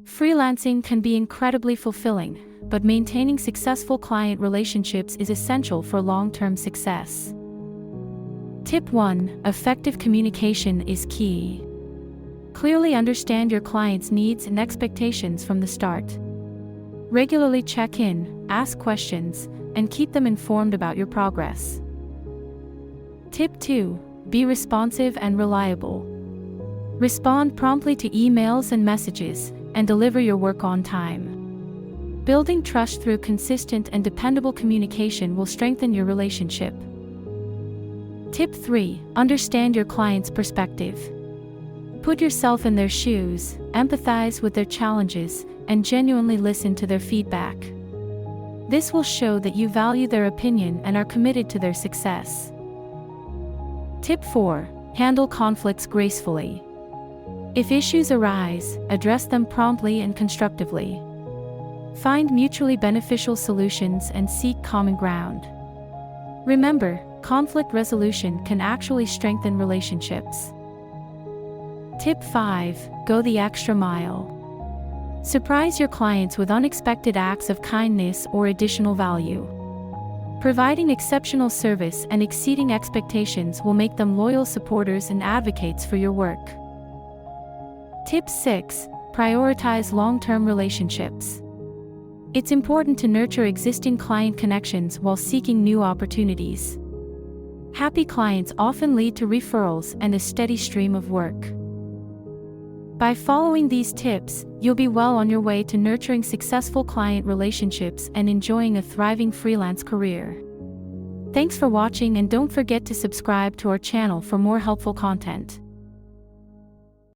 Freelancing can be incredibly fulfilling, but maintaining successful client relationships is essential for long-term success. Tip 1. Effective communication is key. Clearly understand your client's needs and expectations from the start. Regularly check in, ask questions, and keep them informed about your progress. Tip 2. Be responsive and reliable. Respond promptly to emails and messages, and deliver your work on time. Building trust through consistent and dependable communication will strengthen your relationship. Tip 3. Understand your client's perspective. Put yourself in their shoes, empathize with their challenges, and genuinely listen to their feedback. This will show that you value their opinion and are committed to their success. Tip 4. Handle conflicts gracefully. If issues arise, address them promptly and constructively. Find mutually beneficial solutions and seek common ground. Remember, conflict resolution can actually strengthen relationships. Tip 5. Go the extra mile. Surprise your clients with unexpected acts of kindness or additional value. Providing exceptional service and exceeding expectations will make them loyal supporters and advocates for your work. Tip 6. Prioritize long-term relationships. It's important to nurture existing client connections while seeking new opportunities. Happy clients often lead to referrals and a steady stream of work. By following these tips, you'll be well on your way to nurturing successful client relationships and enjoying a thriving freelance career. Thanks for watching, and don't forget to subscribe to our channel for more helpful content.